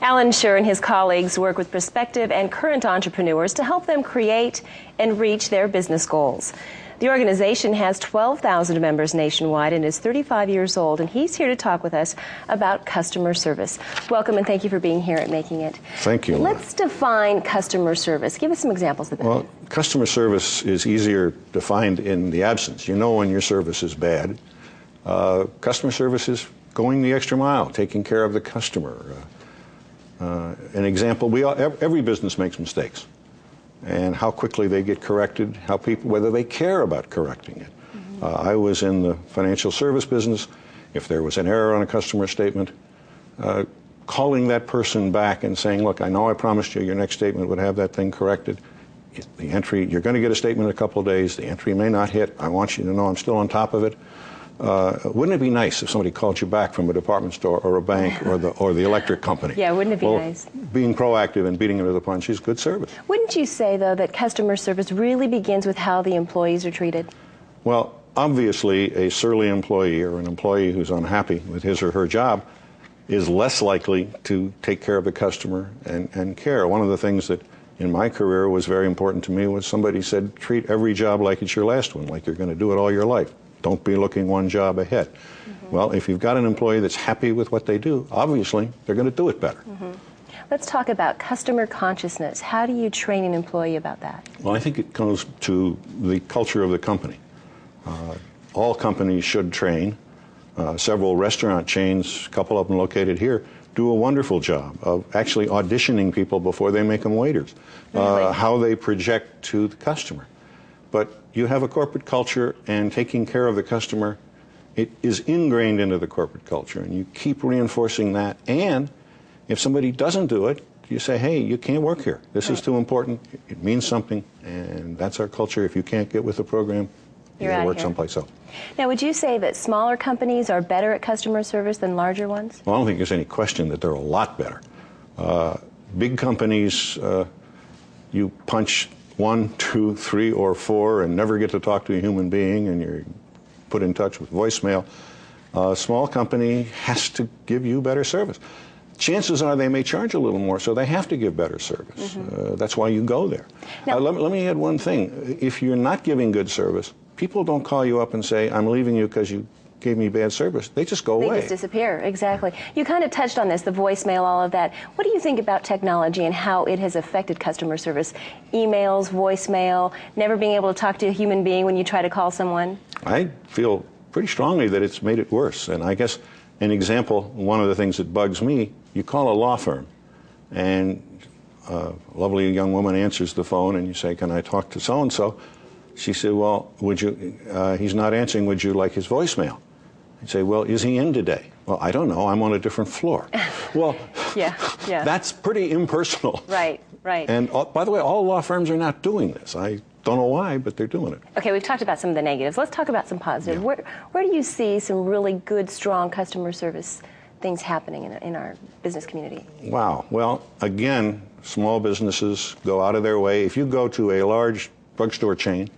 Allan Sher and his colleagues work with prospective and current entrepreneurs to help them create and reach their business goals. The organization has 12,000 members nationwide and is 35 years old, and he's here to talk with us about customer service. Welcome, and thank you for being here at Making It. Thank you. Let's define customer service. Give us some examples of that. Well, customer service is easier defined in the absence. You know when your service is bad. Customer service is going the extra mile, taking care of the customer. An example, every business makes mistakes. And how quickly they get corrected, whether they care about correcting it. I was in the financial service business. If there was an error on a customer statement, calling that person back and saying, look, I know I promised you your next statement would have that thing corrected. The entry, you're going to get a statement in a couple of days. The entry may not hit. I want you to know I'm still on top of it. Wouldn't it be nice if somebody called you back from a department store or a bank or the electric company? Yeah, wouldn't it be nice? Being proactive and beating them to the punch is good service. Wouldn't you say, though, that customer service really begins with how the employees are treated? Well, obviously, a surly employee or an employee who's unhappy with his or her job is less likely to take care of the customer and care. One of the things that in my career was very important to me was somebody said, treat every job like it's your last one, like you're going to do it all your life. Don't be looking one job ahead. Well, if you've got an employee that's happy with what they do, obviously they're going to do it better. Let's talk about customer consciousness. How do you train an employee about that? Well, I think it comes to the culture of the company. All companies should train. Several restaurant chains, a couple of them located here, do a wonderful job of actually auditioning people before they make them waiters, really? How they project to the customer. But you have a corporate culture, and taking care of the customer, it is ingrained into the corporate culture, and you keep reinforcing that. And if somebody doesn't do it, you say, hey, you can't work here. This is too important. It means something, and that's our culture. If you can't get with the program, you gotta work someplace else. Now, would you say that smaller companies are better at customer service than larger ones? Well, I don't think there's any question that they're a lot better. Big companies, you punch 1, 2, 3, or 4 and never get to talk to a human being, and you're put in touch with voicemail. A small company has to give you better service. Chances are they may charge a little more, so they have to give better service. That's why you go there. Now, let me add one thing. If you're not giving good service, people don't call you up and say, I'm leaving you because you gave me bad service. They just go away. They just disappear, exactly. You kind of touched on this, the voicemail, all of that. What do you think about technology and how it has affected customer service? Emails, voicemail, never being able to talk to a human being when you try to call someone? I feel pretty strongly that it's made it worse. And I guess an example, one of the things that bugs me, you call a law firm, and a lovely young woman answers the phone, and you say, can I talk to so-and-so? She said, well, he's not answering, would you like his voicemail? I'd say, well, is he in today? Well, I don't know, I'm on a different floor. Well, yeah. That's pretty impersonal. Right. And by the way, all law firms are not doing this. I don't know why, but they're doing it. Okay, we've talked about some of the negatives. Let's talk about some positives. Yeah. Where do you see some really good, strong customer service things happening in our business community? Wow. Well, again, small businesses go out of their way. If you go to a large drugstore chain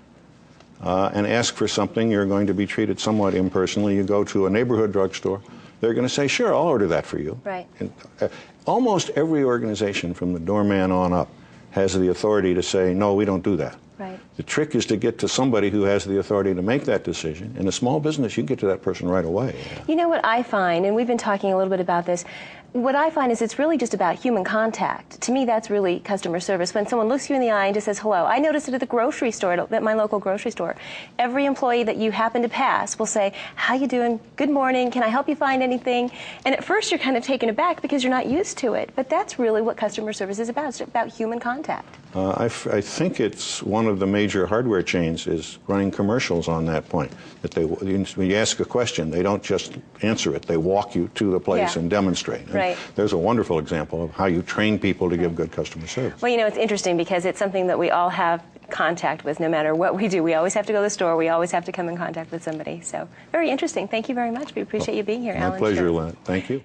and ask for something, you're going to be treated somewhat impersonally. You go to a neighborhood drugstore, they're going to say, sure, I'll order that for you. Right. And, almost every organization from the doorman on up has the authority to say, no, we don't do that. Right. The trick is to get to somebody who has the authority to make that decision. In a small business, you can get to that person right away. You know what I find, and we've been talking a little bit about this, what I find is it's really just about human contact. To me, that's really customer service. When someone looks you in the eye and just says hello. I noticed it at the grocery store, at my local grocery store. Every employee that you happen to pass will say, how you doing? Good morning. Can I help you find anything? And at first you're kind of taken aback because you're not used to it. But that's really what customer service is about. It's about human contact. I think it's one of the major hardware chains is running commercials on that point. That when you ask a question, they don't just answer it. They walk you to the place and demonstrate. Right. There's a wonderful example of how you train people to give good customer service. Well, you know, it's interesting because it's something that we all have contact with no matter what we do. We always have to go to the store. We always have to come in contact with somebody. So very interesting. Thank you very much. We appreciate you being here, Allan Sher. My pleasure, Lynn. Thank you.